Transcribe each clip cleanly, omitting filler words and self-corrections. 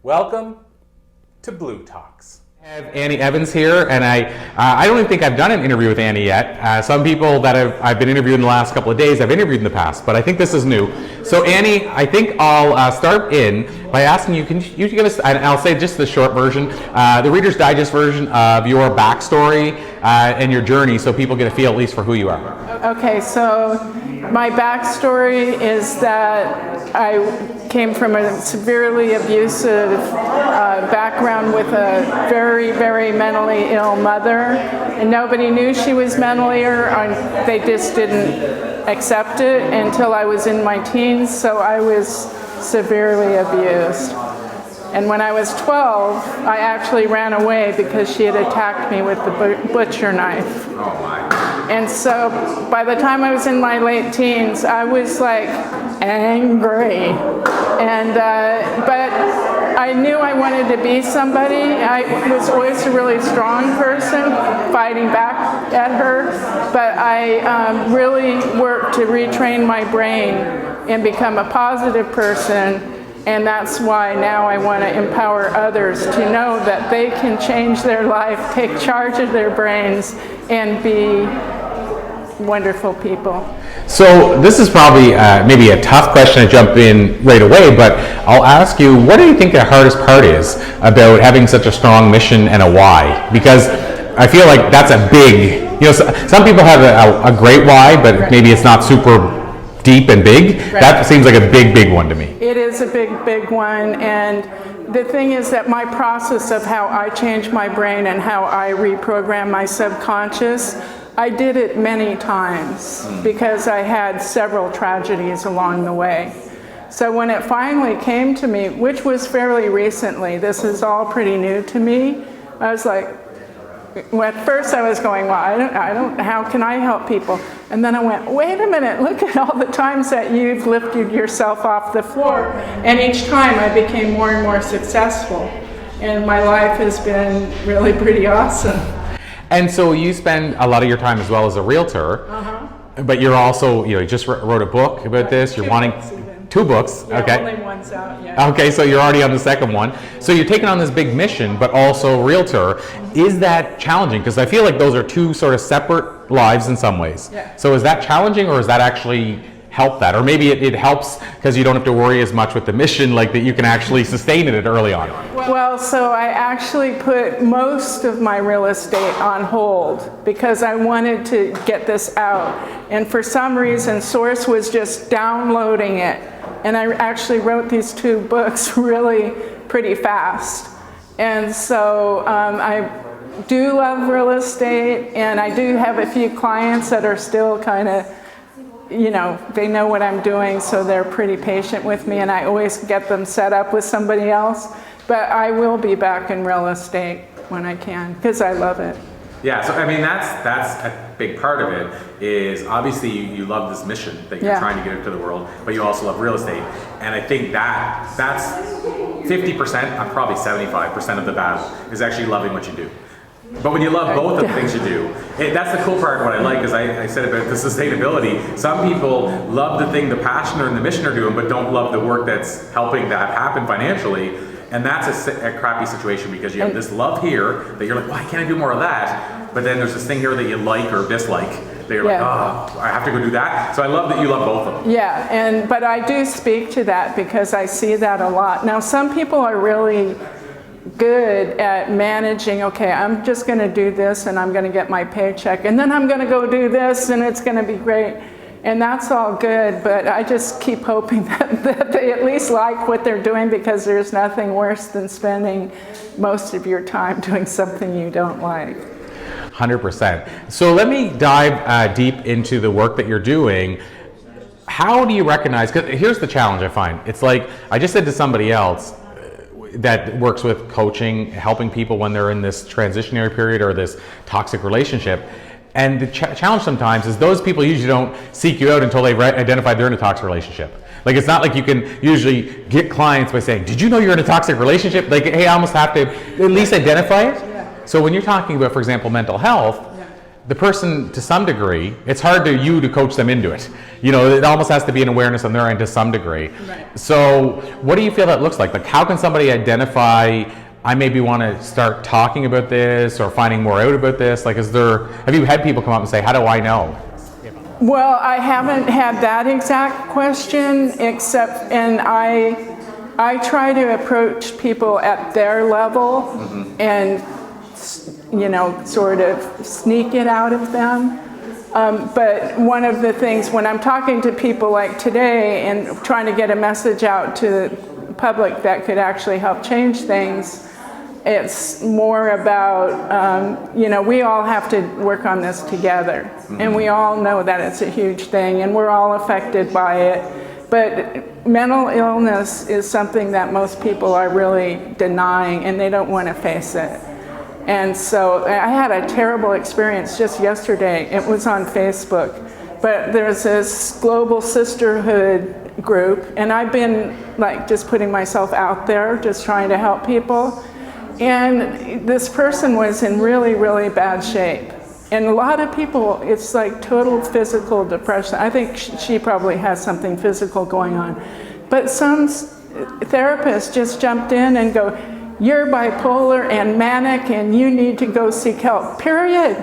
Welcome to Blue Talks. I have Annie Evans here, and I don't even think I've done an interview with Annie yet. Some people that I've been interviewing the last couple of days I've interviewed in the past, but I think this is new. So Annie, I think I'll start in by asking you, can you give us, and I'll say just the short version, the Reader's Digest version of your backstory and your journey so people get a feel at least for who you are. Okay, so my backstory is that I came from a severely abusive background with a very, very mentally ill mother, and nobody knew she was mentally ill, or they just didn't accept it until I was in my teens, so I was severely abused. And when I was 12, I actually ran away because she had attacked me with the butcher knife. Oh my. And so by the time I was in my late teens, I was like angry. And but I knew I wanted to be somebody. I was always a really strong person, fighting back at her. But I really worked to retrain my brain and become a positive person. And that's why now I want to empower others to know that they can change their life, take charge of their brains, and be wonderful people. So this is probably maybe a tough question to jump in right away, but I'll ask you, what do you think the hardest part is about having such a strong mission and a why? Because I feel like that's a big, some people have a great why, but maybe it's not super deep and big. Right. That seems like a big one to me. It is a big one, and the thing is that my process of how I change my brain and how I reprogram my subconscious, I did it many times because I had several tragedies along the way. So when it finally came to me, which was fairly recently, this is all pretty new to me, I was like, well, at first I was going, well, I don't, how can I help people? And then I went, wait a minute, look at all the times that you've lifted yourself off the floor. And each time I became more and more successful. And my life has been really pretty awesome. And so you spend a lot of your time as well as a realtor, but you're also, you just wrote a book about this. You're wanting two books. Yeah, okay. Only one's out yet. Okay, so you're already on the second one. So you're taking on this big mission, but also realtor. Is that challenging? Because I feel like those are two sort of separate lives in some ways. Yeah. So is that challenging, or is that actually help that? Or maybe it helps because you don't have to worry as much with the mission, like that you can actually sustain it early on. Well, so I actually put most of my real estate on hold because I wanted to get this out. And for some reason, Source was just downloading it. And I actually wrote these two books really pretty fast. And so I do love real estate, and I do have a few clients that are still kind of, they know what I'm doing, so they're pretty patient with me, and I always get them set up with somebody else. But I will be back in real estate when I can, because I love it. Yeah, so I mean that's a big part of it is obviously you love this mission that you're trying to get into the world, but you also love real estate. And I think that's 50%, probably 75% of the battle is actually loving what you do. But when you love both of the things you do, that's the cool part. What I like is I said about the sustainability. Some people love the thing, the passion and the mission are doing, but don't love the work that's helping that happen financially. And that's a crappy situation because you have this love here that you're like, why can't I do more of that? But then there's this thing here that you like or dislike that you're like, oh, I have to go do that. So I love that you love both of them. Yeah, but I do speak to that because I see that a lot. Now, some people are really good at managing, okay, I'm just going to do this and I'm going to get my paycheck and then I'm going to go do this and it's going to be great. And that's all good, but I just keep hoping that they at least like what they're doing, because there's nothing worse than spending most of your time doing something you don't like. 100%. So let me dive deep into the work that you're doing. How do you recognize, because here's the challenge I find. It's like, I just said to somebody else that works with coaching, helping people when they're in this transitionary period or this toxic relationship. And the challenge sometimes is those people usually don't seek you out until they've identified they're in a toxic relationship. Like, it's not like you can usually get clients by saying, did you know you're in a toxic relationship? Like, hey, I almost have to at least identify it. Yeah. So when you're talking about, for example, mental health, the person, to some degree, it's hard to coach them into it. You know, it almost has to be an awareness on their end to some degree. Right. So what do you feel that looks like? Like, how can somebody identify, I maybe want to start talking about this or finding more out about this? Like, have you had people come up and say, how do I know? Well, I haven't had that exact question, and I try to approach people at their level and, you know, sort of sneak it out of them. But one of the things when I'm talking to people like today and trying to get a message out to the public that could actually help change things, it's more about, you know, we all have to work on this together. And we all know that it's a huge thing and we're all affected by it. But mental illness is something that most people are really denying and they don't want to face it. And so I had a terrible experience just yesterday. It was on Facebook. But there's this global sisterhood group, and I've been like just putting myself out there, just trying to help people. And this person was in really, really bad shape. And a lot of people, it's like total physical depression. I think she probably has something physical going on. But some therapists just jumped in and go, you're bipolar and manic and you need to go seek help, period.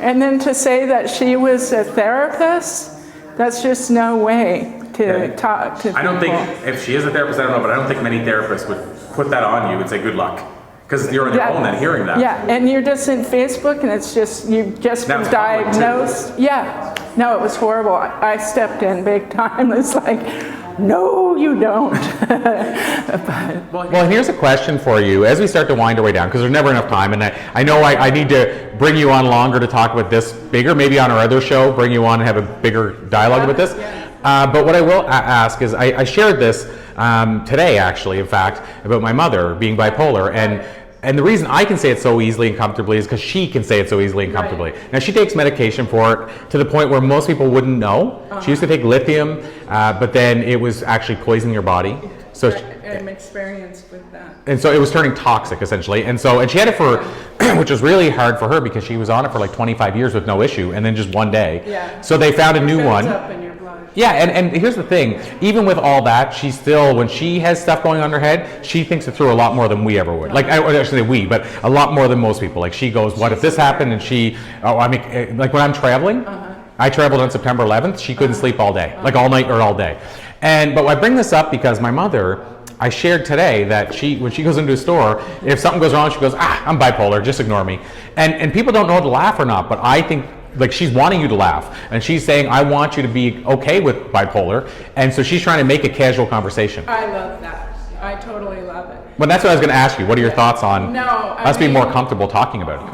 And then to say that she was a therapist, that's just no way to talk to people. I don't think, if she is a therapist, I don't know, but I don't think many therapists would put that on you and say good luck. Because you're on your own then hearing that. Yeah, and you're just in Facebook and it's just, you've just been diagnosed. Yeah, no, it was horrible. I stepped in big time. It's like, no, you don't. Well, here's a question for you as we start to wind our way down, because there's never enough time, and I know I need to bring you on longer to talk about this bigger, maybe on our other show, bring you on and have a bigger dialogue about this. But what I will ask is, I shared this today, actually, in fact, about my mother being bipolar, and the reason I can say it so easily and comfortably is because she can say it so easily and comfortably. Right. Now, she takes medication for it to the point where most people wouldn't know. She used to take lithium, but then it was actually poisoning her body. So I'm experienced with that. And so it was turning toxic, essentially. And she had it for, which was really hard for her because she was on it for like 25 years with no issue, and then just one day. Yeah. So they found a new one. Up in your blood. Yeah, and here's the thing, even with all that, she still, when she has stuff going on in her head, she thinks it through a lot more than we ever would. Like, I shouldn't say we, but a lot more than most people. Like, she goes, what if this happened? And like when I'm traveling, I traveled on September 11th, she couldn't sleep all day, like all night or all day. But I bring this up because my mother, I shared today that when she goes into a store, if something goes wrong, she goes, I'm bipolar, just ignore me. And people don't know to laugh or not, but I think, like, she's wanting you to laugh, and she's saying, I want you to be okay with bipolar, and so she's trying to make a casual conversation. I love that. I totally love it. But that's what I was going to ask you. What are your thoughts on us being more comfortable talking about it?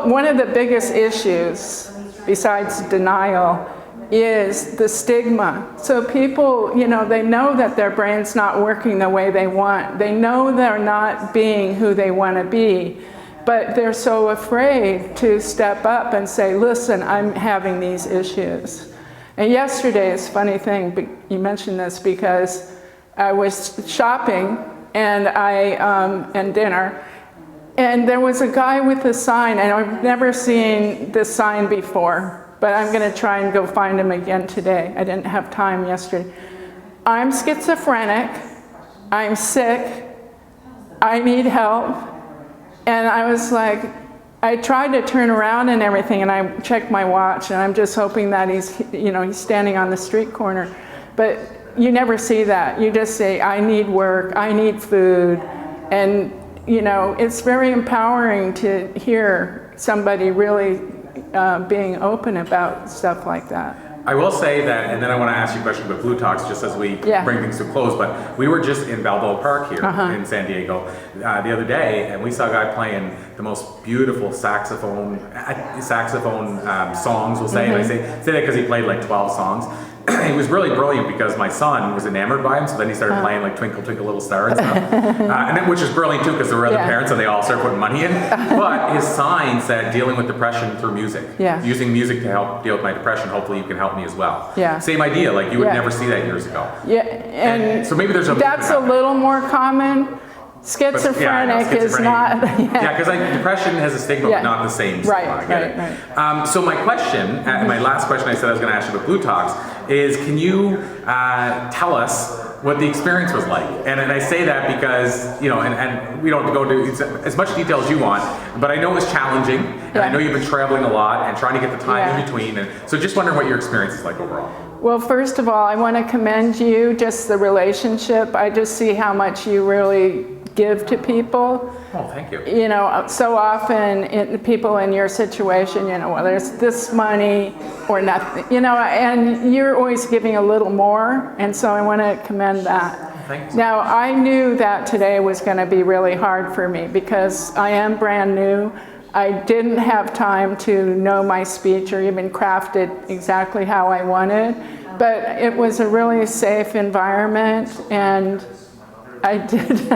One of the biggest issues, besides denial, is the stigma. So people, you know, they know that their brain's not working the way they want. They know they're not being who they want to be. But they're so afraid to step up and say, listen, I'm having these issues. And yesterday's funny thing, you mentioned this, because I was shopping and dinner, and there was a guy with a sign, and I've never seen this sign before, but I'm going to try and go find him again today. I didn't have time yesterday. I'm schizophrenic, I'm sick, I need help. And I was like, I tried to turn around and everything, and I checked my watch, and I'm just hoping that he's standing on the street corner. But you never see that. You just say, I need work, I need food. And, it's very empowering to hear somebody really being open about stuff like that. I will say that, and then I want to ask you a question about blutalks just as we bring things to a close, but we were just in Balboa Park here in San Diego the other day, and we saw a guy playing the most beautiful saxophone songs, we'll say, and I say that because he played like 12 songs. He was really brilliant because my son was enamored by him, so then he started playing like Twinkle Twinkle Little Star and stuff, which is brilliant too because there were other parents and they all started putting money in. But his sign said dealing with depression through music. Using music to help deal with my depression, hopefully you can help me as well. Same idea, like you would never see that years ago. And so maybe there's that's a little more common. Schizophrenic is not. Yeah, because depression has a stigma, but not the same stigma. I get it. So my question, my last question I said I was going to ask you about blutalks is, can you tell us what the experience was like? And I say that because, you know, and we don't have to go into as much detail as you want, but I know it was challenging, and I know you've been traveling a lot and trying to get the time in between, and so just wondering what your experience is like overall. Well, first of all, I want to commend you, just the relationship. I just see how much you really give to people. Oh, thank you. You know, so often people in your situation, you know, well, there's this money or nothing, you know, and you're always giving a little more, and so I want to commend that. Thanks. Now, I knew that today was going to be really hard for me because I am brand new. I didn't have time to know my speech or even craft it exactly how I wanted, but it was a really safe environment, and I did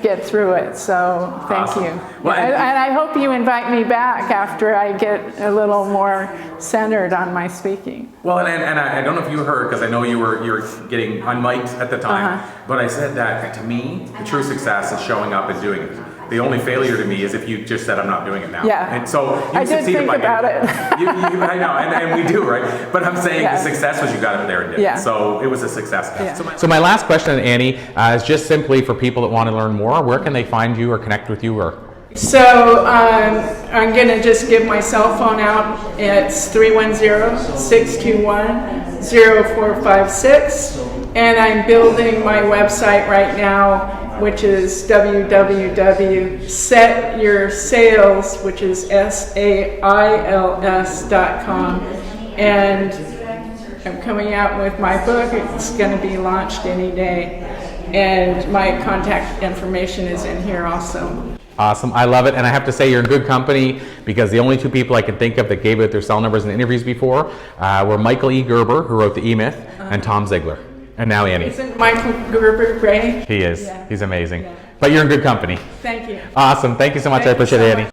get through it, so thank you. Well, and I hope you invite me back after I get a little more centered on my speaking. Well, and I don't know if you heard, because I know you were getting unmiked at the time, but I said that to me, the true success is showing up and doing it. The only failure to me is if you just said, I'm not doing it now. Yeah. And so you I did think about it. I know, and we do, right? But I'm saying the success was you got up there and did it. So it was a success. Yeah. So my last question, Annie, is just simply for people that want to learn more, where can they find you or connect with you? Or So I'm going to just give my cell phone out. It's 310-621-0456. And I'm building my website right now, which is www.setyoursales, which is SAILS.com. And I'm coming out with my book. It's going to be launched any day. And my contact information is in here also. Awesome. I love it. And I have to say you're in good company, because the only two people I can think of that gave out their cell numbers in interviews before were Michael E. Gerber, who wrote The E-Myth, and Tom Ziegler. And now Annie. Isn't Michael Gerber great? He is. Yeah. He's amazing. Yeah. But you're in good company. Thank you. Awesome. Thank you so much. I appreciate it, Annie.